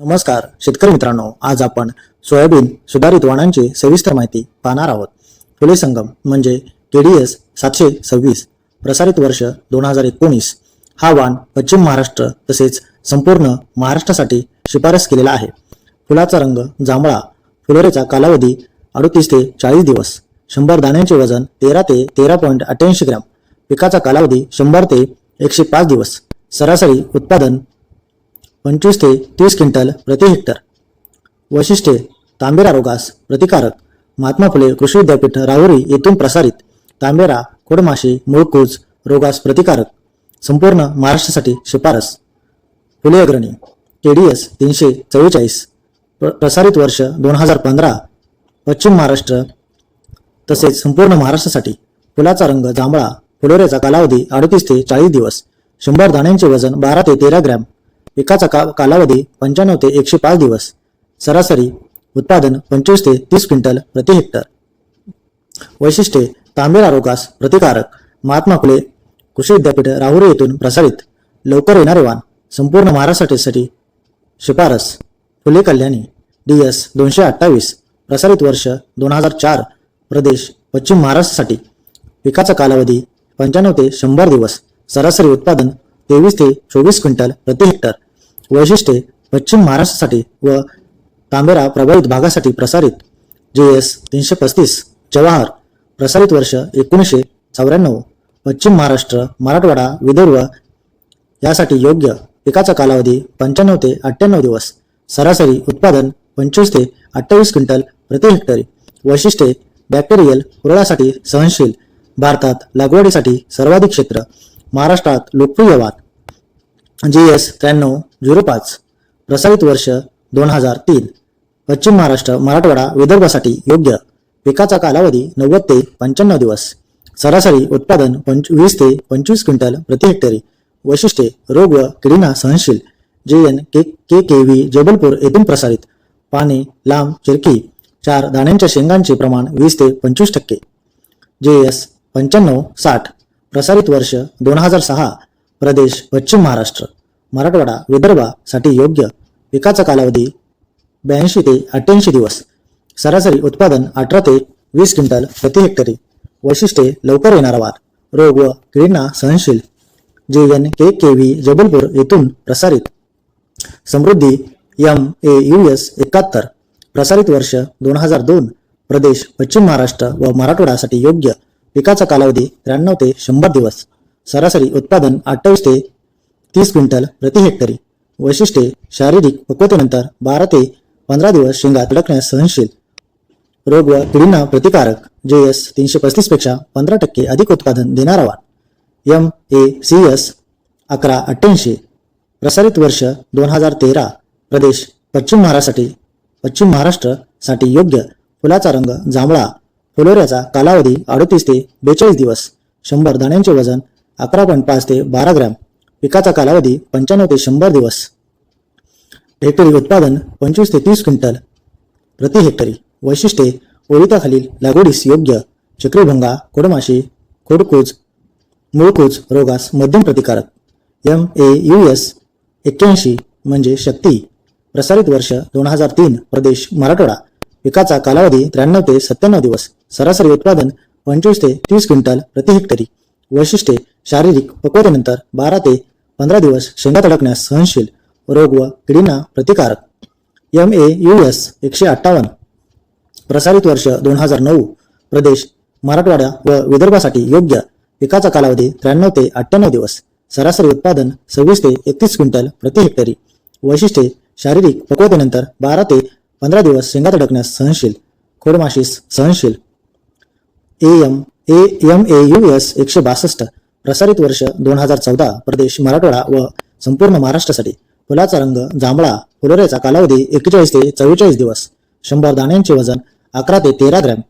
नमस्कार शेतकरी मित्रांनो, आज आपण सोयाबीन सुधारित वाणांची सविस्तर माहिती पाहणार आहोत. फुले संगम म्हणजे KDS 726 प्रसारित वर्ष 2019 हा वाण पश्चिम महाराष्ट्र तसेच संपूर्ण महाराष्ट्रासाठी शिफारस केलेला आहे. फुलाचा रंग जांभळा, फुलोरेचा कालावधी 38 ते 40 दिवस, 100 दाण्यांचे वजन 13 ते 13.88 ग्रॅम, पिकाचा कालावधी 100 ते 105 दिवस, सरासरी उत्पादन 25 ते 30 क्विंटल प्रति हेक्टर. वैशिष्ट्ये: तांबेरा रोगास प्रतिकारक, महात्मा फुले कृषी विद्यापीठ राहुरी येथून प्रसारित. तांबेरा, खोडमाशी, मुळकूज रोगास प्रतिकारक, संपूर्ण महाराष्ट्रासाठी शिफारस. फुले अग्रणी KDS 344 प्रसारित वर्ष 2015 पश्चिम महाराष्ट्र तसेच संपूर्ण महाराष्ट्रासाठी. फुलाचा रंग जांभळा, फुलोऱ्याचा कालावधी 38 ते 40 दिवस, 100 दाण्यांचे वजन 12 ते 13 ग्रॅम, पिकाचा कालावधी 95 ते 105 दिवस, सरासरी उत्पादन 25 ते 30 क्विंटल प्रति हेक्टर. वैशिष्ट्ये: तांबेरा रोगास प्रतिकारक, महात्मा फुले कृषी विद्यापीठ राहुरी येथून प्रसारित. लवकर येणारे वाण, संपूर्ण महाराष्ट्रासाठी शिफारस. फुले कल्याणी DS 228 प्रसारित वर्ष 2004 प्रदेश पश्चिम महाराष्ट्रासाठी. पिकाचा कालावधी 95 ते 100 दिवस, सरासरी उत्पादन 23 ते 24 क्विंटल प्रति हेक्टर. वैशिष्ट्ये: पश्चिम महाराष्ट्रासाठी व तांबेरा प्रभावित भागासाठी प्रसारित. JS 335 जवाहर प्रसारित वर्ष 1994 पश्चिम महाराष्ट्र, मराठवाडा, विदर्भ यासाठी योग्य. पिकाचा कालावधी 95 ते 98 दिवस, सरासरी उत्पादन 25 ते 28 क्विंटल प्रति हेक्टरी. वैशिष्ट्ये: बॅक्टेरियल पुरळासाठी सहनशील, भारतात लागवडीसाठी सर्वाधिक क्षेत्र, महाराष्ट्रात लोकप्रिय वाण. JS 9305 प्रसारित वर्ष 2003 पश्चिम महाराष्ट्र, मराठवाडा, विदर्भासाठी योग्य. पिकाचा कालावधी 90 ते 95 दिवस, सरासरी उत्पादन 20 ते 25 क्विंटल प्रति हेक्टरी. वैशिष्ट्ये: रोग व किडींना सहनशील, JNKKV जबलपूर येथून प्रसारित. पाने लांब, चिरकी, 4 दाण्यांच्या शेंगांचे प्रमाण 20 ते 25%. JS 9560 प्रसारित वर्ष 2006 प्रदेश पश्चिम महाराष्ट्र, मराठवाडा, विदर्भासाठी योग्य. पिकाचा कालावधी 82 ते 88 दिवस, सरासरी उत्पादन 18 ते 20 क्विंटल प्रति हेक्टरी. वैशिष्ट्ये: लवकर येणारा वाण, रोग व किडींना सहनशील, JNKKV जबलपूर येथून प्रसारित. समृद्धी MAUS 71 प्रसारित वर्ष 2002 प्रदेश पश्चिम महाराष्ट्र व मराठवाडासाठी योग्य. पिकाचा कालावधी 93 ते 100 दिवस, सरासरी उत्पादन 28 ते 30 क्विंटल प्रति हेक्टरी. वैशिष्ट्ये: शारीरिक पक्वतेनंतर 12 ते 15 दिवस शेंगा तडकण्यास सहनशील, रोग व किडींना प्रतिकारक. JS 335 पेक्षा 15% अधिक उत्पादन देणारा वाण. MACS 1188 प्रसारित वर्ष 2013 प्रदेश पश्चिम महाराष्ट्रासाठी योग्य. फुलाचा रंग जांभळा, फुलोऱ्याचा कालावधी 38 ते 42 दिवस, 100 दाण्यांचे वजन 11.5 ते 12 ग्रॅम, पिकाचा कालावधी 95 ते 100 दिवस, हेक्टरी उत्पादन 25 ते 30 क्विंटल प्रति हेक्टरी. वैशिष्ट्ये: ओलिताखालील लागवडीस योग्य. चक्रीभुंगा, खोडमाशी, खोडकूज, मुळकूज रोगास मध्यम प्रतिकारक. MAUS 81 म्हणजे शक्ती प्रसारित वर्ष 2003 प्रदेश मराठवाडा. पिकाचा कालावधी 93 ते 97 दिवस, सरासरी उत्पादन 25 ते 30 क्विंटल प्रति हेक्टरी. वैशिष्ट्ये: शारीरिक पक्वतेनंतर 12 ते 15 दिवस शेंगा तडकण्यास सहनशील, रोग व किडींना प्रतिकारक. MAUS 158 प्रसारित वर्ष 2009 प्रदेश मराठवाडा व विदर्भासाठी योग्य. पिकाचा कालावधी 93 ते 98 दिवस, सरासरी उत्पादन 26 ते 31 क्विंटल प्रति हेक्टरी. वैशिष्ट्ये: शारीरिक पक्वतेनंतर 12 ते 15 दिवस शेंगा तडकण्यास सहनशील, खोडमाशीस सहनशील. MAUS 162 प्रसारित वर्ष 2014 प्रदेश मराठवाडा व संपूर्ण महाराष्ट्रासाठी. फुलाचा रंग जांभळा, फुलोऱ्याचा कालावधी 41 ते 44 दिवस, 100 दाण्यांचे वजन 11 ते 13 ग्रॅम,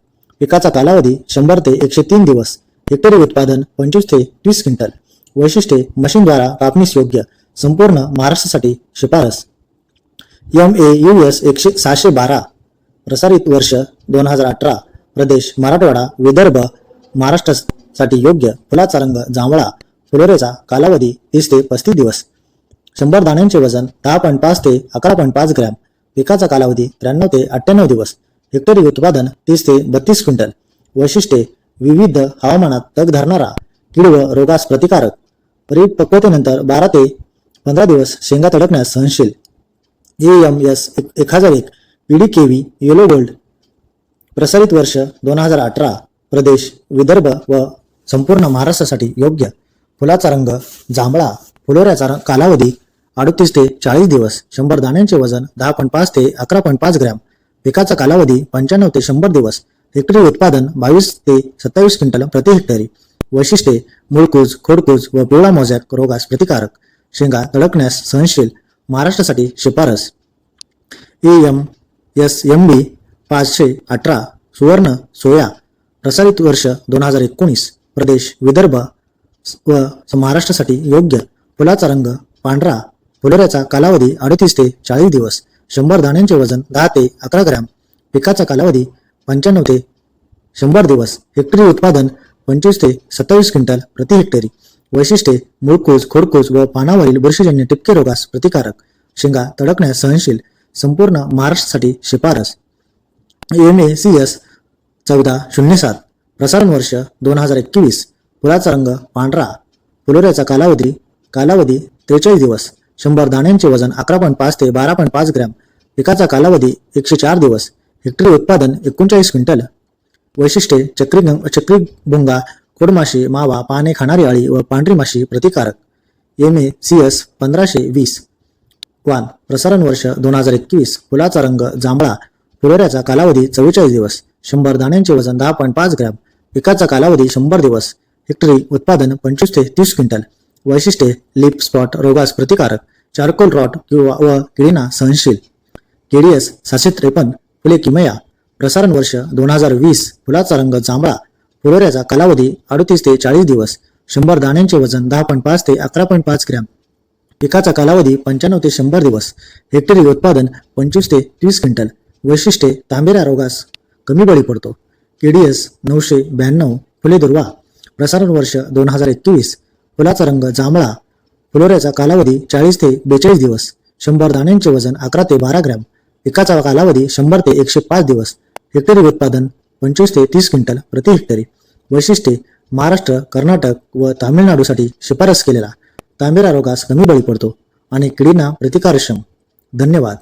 पिकाचा कालावधी 100 ते 103 दिवस, हेक्टरी उत्पादन 25 ते 30 क्विंटल. वैशिष्ट्ये: मशीनद्वारा कापणीस योग्य, संपूर्ण महाराष्ट्रासाठी शिफारस. MAUS 712 प्रसारित वर्ष 2018 प्रदेश मराठवाडा, विदर्भ महाराष्ट्रासाठी योग्य. फुलाचा रंग जांभळा, फुलोऱ्याचा कालावधी 30 ते 35 दिवस, 100 दाण्यांचे वजन 10.5 ते 11.5 ग्रॅम. पिकाचा कालावधी 93 ते 98 दिवस. हेक्टरी उत्पादन 30 ते 32 क्विंटल. वैशिष्ट्ये: विविध हवामानात तग धरणारा, कीड व रोगास प्रतिकारक, परिपक्वतेनंतर 12 ते 15 दिवस शेंगा तडकण्यास सहनशील. AMS 1001 PDKV yellow gold. प्रसारित वर्ष 2018. प्रदेश विदर्भ व संपूर्ण महाराष्ट्रासाठी योग्य. फुलाचा रंग जांभळा. फुलोऱ्याचा कालावधी 38 ते 40 दिवस. 100 दाण्यांचे वजन 10.5 ते 11.5 ग्रॅम. पिकाचा कालावधी 95 ते 100 दिवस. हेक्टरी उत्पादन 22 ते 27 क्विंटल प्रति हेक्टरी. वैशिष्ट्ये: मुळकूज, खोडकूज व पिवळा मोझॅक रोगास प्रतिकारक. शेंगा तडकण्यास सहनशील. महाराष्ट्रासाठी शिफारस. AMSMB 518 सुवर्ण सोया. प्रसारित वर्ष 2019. प्रदेश विदर्भ व महाराष्ट्रासाठी योग्य. फुलाचा रंग पांढरा. फुलोऱ्याचा कालावधी 38 ते 40 दिवस. 100 दाण्यांचे वजन 10 ते 11 ग्रॅम. पिकाचा कालावधी 95 ते 100 दिवस. हेक्टरी उत्पादन 25 ते 27 क्विंटल प्रति हेक्टरी. वैशिष्ट्ये: मुळकूज, खोडकूज व पानावरील बुरशीजन्य टिपके रोगास प्रतिकारक. शेंगा तडकण्यास सहनशील. संपूर्ण महाराष्ट्रासाठी शिफारस. MACS 1407 प्रसारण वर्ष 2021. फुलाचा रंग पांढरा. फुलोऱ्याचा कालावधी 43 दिवस. 100 दाण्यांचे वजन 11.5 ते 12.5 ग्रॅम. पिकाचा कालावधी 104 दिवस. हेक्टरी उत्पादन 39 क्विंटल. वैशिष्ट्ये: चक्रीभुंगा, खोडमाशी, मावा, पाने खाणारी अळी व पांढरी माशी प्रतिकारक. MACS 1520 वान. प्रसारण वर्ष 2021. फुलाचा रंग जांभळा. फुलोऱ्याचा कालावधी 44 दिवस. 100 दाण्यांचे वजन 10.5 ग्रॅम. पिकाचा कालावधी 100 दिवस. हेक्टरी उत्पादन 25 ते 30 क्विंटल. वैशिष्ट्ये: लिप स्पॉट रोगास प्रतिकारक. चारकोल रॉट व किडींना सहनशील. KDS 753 फुले किमया. प्रसारण वर्ष 2020. फुलाचा रंग जांभळा. फुलोऱ्याचा कालावधी 38 ते 40 दिवस. 100 दाण्यांचे वजन 10.5 ते 11.5 ग्रॅम. पिकाचा कालावधी 95 ते 100 दिवस. हेक्टरी उत्पादन 25 ते 30 क्विंटल. वैशिष्ट्ये: तांबेरा रोगास कमी बळी पडतो. KDS 992 फुले दुर्वा. प्रसारण वर्ष 2021. फुलाचा रंग जांभळा. फुलोऱ्याचा कालावधी 40 ते 42 दिवस. 100 दाण्यांचे वजन 11 ते 12 ग्रॅम. पिकाचा कालावधी 100 ते 105 दिवस. हेक्टरी उत्पादन 25 ते 30 क्विंटल प्रति हेक्टरी. वैशिष्ट्ये: महाराष्ट्र, कर्नाटक व तामिळनाडूसाठी शिफारस केलेला. तांबेरा रोगास कमी बळी पडतो आणि किडींना प्रतिकारक्षम. धन्यवाद.